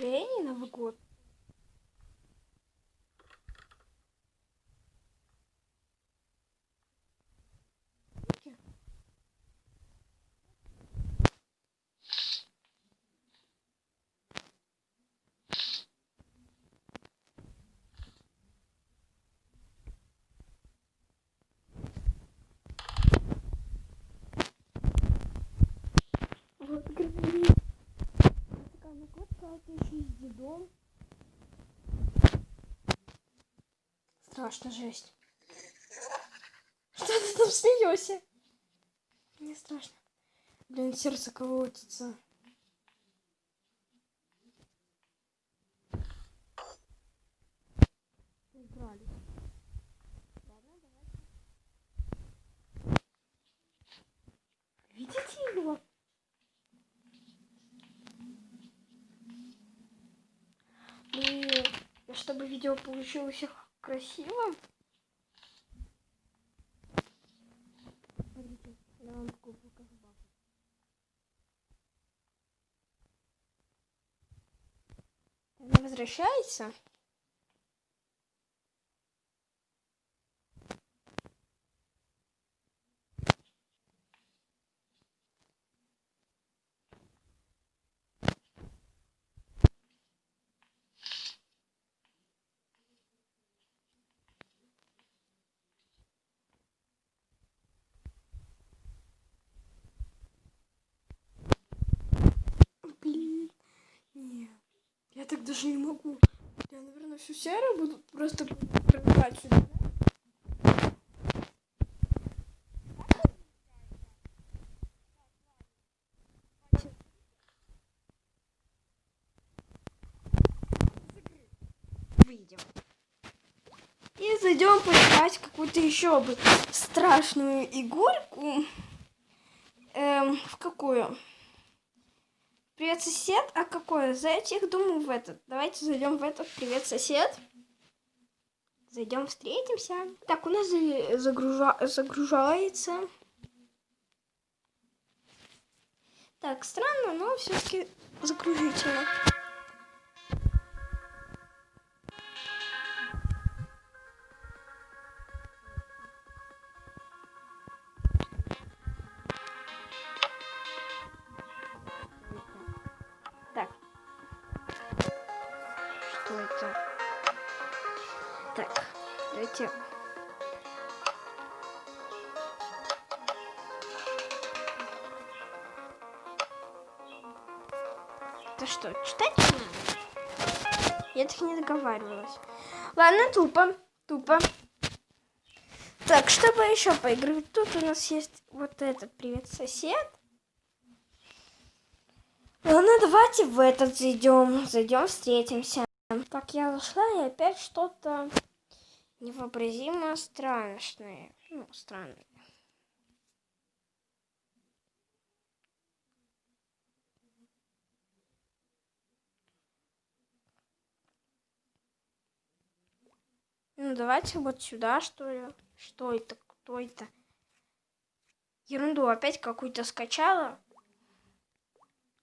Грэнни Новый год. Вот Грэнни. Такая накладка, это еще и с дедом. Страшно, жесть. Что ты там смеешься? Мне страшно. Блин, сердце колотится. Играли. Ладно, давайте. Видите его? И чтобы видео получилось красивым. Смотрите, я вам покажу бабу. Она возвращается. Блин, нет. Я так даже не могу. Я, наверное, всю серию буду просто пробивать сюда. Выйдем. И зайдем поиграть в какую-то еще бы страшную игрульку. В какую? Привет, сосед. А какое? Зайти, их думаю, в этот. Давайте зайдем в этот. Привет, сосед. Зайдем, встретимся. Так, у нас загружается. Так, странно, но все-таки загрузительно. Так. Что это? Так, давайте. Это что, читать надо? Я так не договаривалась. Ладно, тупо. Так, чтобы еще поиграть, тут у нас есть вот этот привет, сосед. Ладно, давайте в этот зайдем. Зайдем, встретимся. Так, я зашла, и опять что-то невообразимо страшное. Ну, странное. Ну, давайте вот сюда, что ли. Что это? Кто это? Ерунду опять какую-то скачала.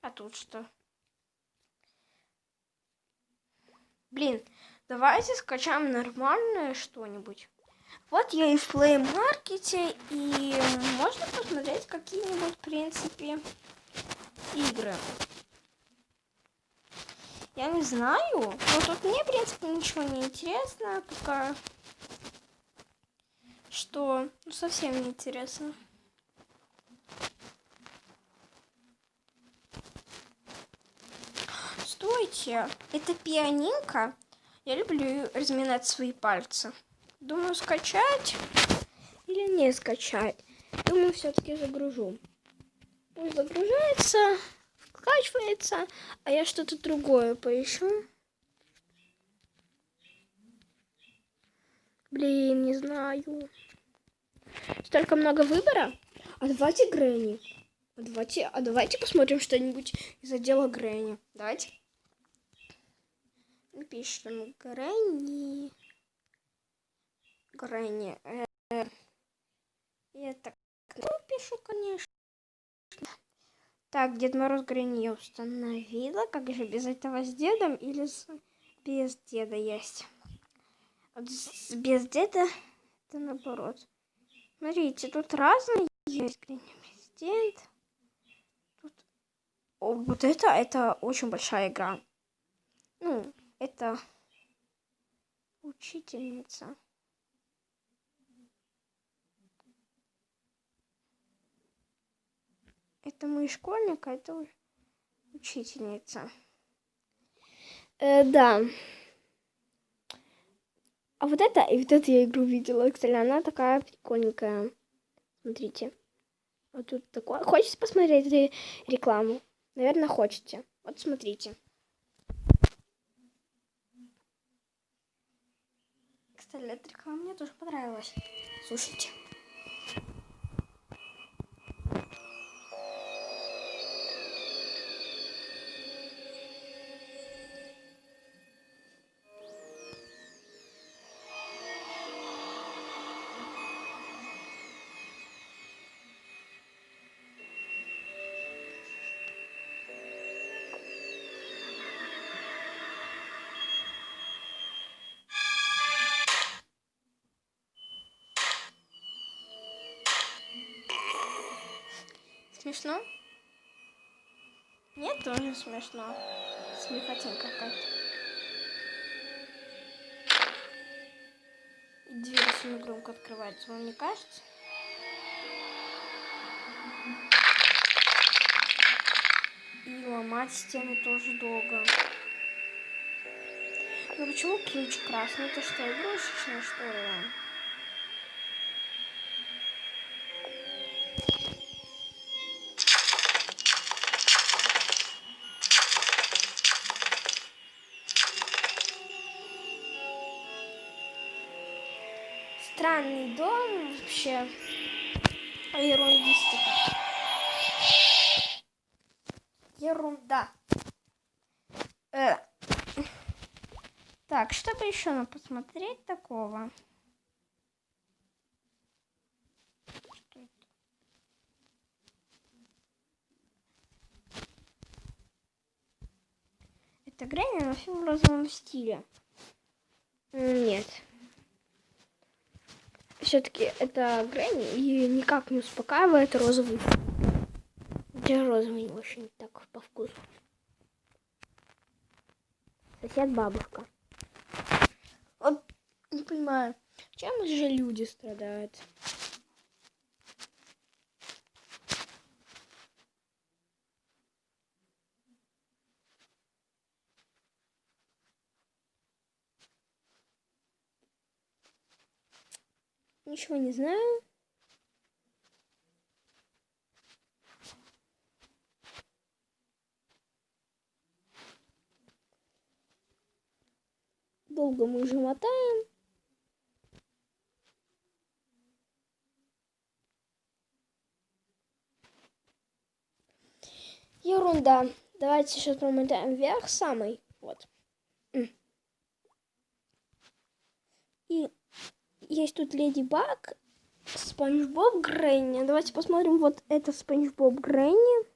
А тут что? Блин, давайте скачаем нормальное что-нибудь. Вот я и в Play Market, и можно посмотреть какие-нибудь, в принципе, игры. Я не знаю, но тут мне, в принципе, ничего не интересно, пока что, ну, совсем не интересно. Стойте, это пианинка? Я люблю разминать свои пальцы. Думаю, скачать или не скачать. Думаю, все-таки загружу. Пусть загружается, вкачивается, а я что-то другое поищу. Блин, не знаю. Столько много выбора. А давайте Грэнни. А давайте посмотрим что-нибудь из отдела Грэнни. Давайте. Напишем Грэнни. Грэнни. Я так пишу, конечно. Так, Дед Мороз Грэнни я установила. Как же без этого с дедом или без деда есть? Вот без деда это наоборот. Смотрите, тут разные есть. Грэнни президент. Тут... О, вот это очень большая игра. Ну, это учительница. Это мой школьник, а это учительница. Да. А вот это, и вот эту я игру видела, кстати, она такая прикольненькая. Смотрите. Вот тут такое. Хочете посмотреть рекламу? Наверное, хочете. Вот смотрите. Кстати, эта реклама мне тоже понравилась. Слушайте. Смешно? Нет, тоже смешно. Смехотень какая-то. И дверь очень громко открывается, вам не кажется? И ломать стены тоже долго. Ну почему ключ красный? Это что, игрушечная, что ли? Странный дом вообще. Ерундистика. Ерунда. Так, что бы еще нам посмотреть такого? Что это? Это Грэнни, но все в розовом стиле. Нет. Все-таки это Грэнни и никак не успокаивает розовый. Для розовый очень так по вкусу. Сосед бабушка. Вот не понимаю, чем же люди страдают? Ничего не знаю. Долго мы уже мотаем. Ерунда. Давайте сейчас промотаем вверх самый. Вот. И есть тут Леди Баг, Спанч Боб, Грэнни. Давайте посмотрим. Вот это Спанч Боб, Грэнни.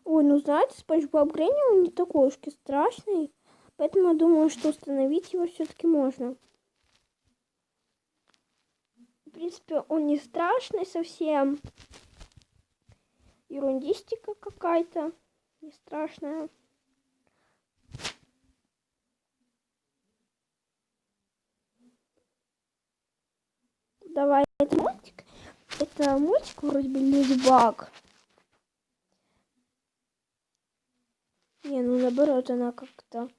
Ой, ну знаете, Спанч Боб Грэнни, он не такой уж и страшный. Поэтому я думаю, что установить его все-таки можно. В принципе, он не страшный совсем. Ерундистика какая-то. Не страшная. Давай, это мультик. Это мультик вроде бы Леди Баг. Не, ну наоборот, она как-то...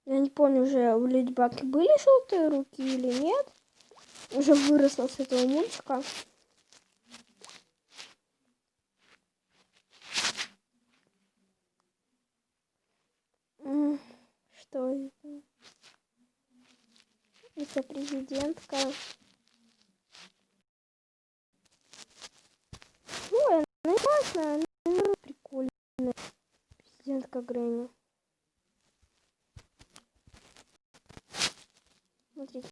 Я не помню, уже у Леди Баг были желтые руки или нет. Уже выросла с этого мультика. Что это? Это президентка. Ой, она классная, она прикольная. Президентка Грэнни. Смотрите,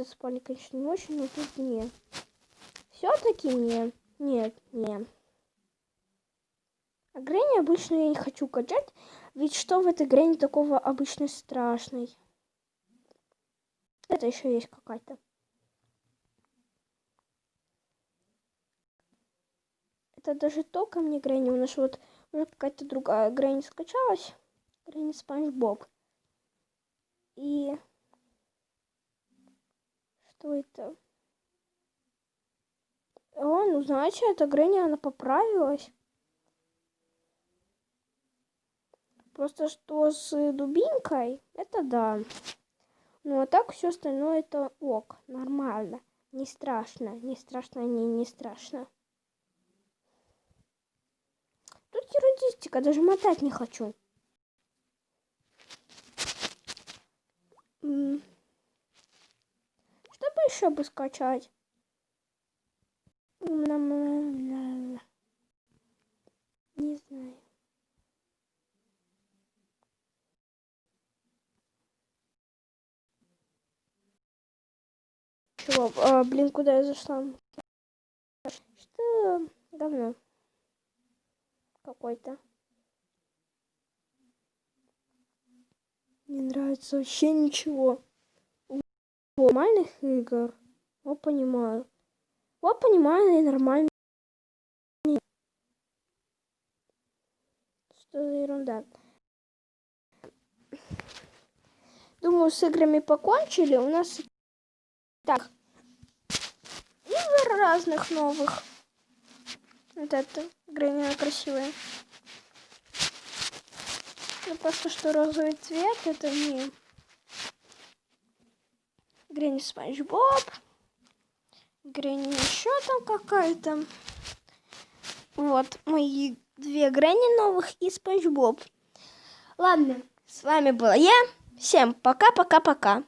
этот спальник, конечно, не очень, но тут не. Все-таки не. Нет, не. А Гренни обычно я не хочу качать, ведь что в этой Гренни такого обычно страшной? Это еще есть какая-то. Это даже то ко мне Гренни. У нас вот уже какая-то другая Гренни скачалась. Гренни Спанч Боб. И что это? О, ну значит, эта Гренни, она поправилась. Просто что с дубинкой, это да. Ну а так все остальное это ок, нормально. Не страшно, не страшно, не страшно. Тут ерундистика, даже мотать не хочу. Чтобы еще бы скачать? Не знаю. Чего? Блин, куда я зашла? Что? Говно. Какой-то. Не нравится вообще ничего. Нормальных игр. Вот понимаю. Вот понимаю и нормально. Что за ерунда? Думаю, с играми покончили. У нас так игр разных новых. Вот это Гренни красивая. Ну просто что розовый цвет, это не Гренни Спанч Боб. Гренни еще там какая-то. Вот мои две Гренни новых и Спанч Боб. Ладно, с вами была я. Всем пока-пока-пока.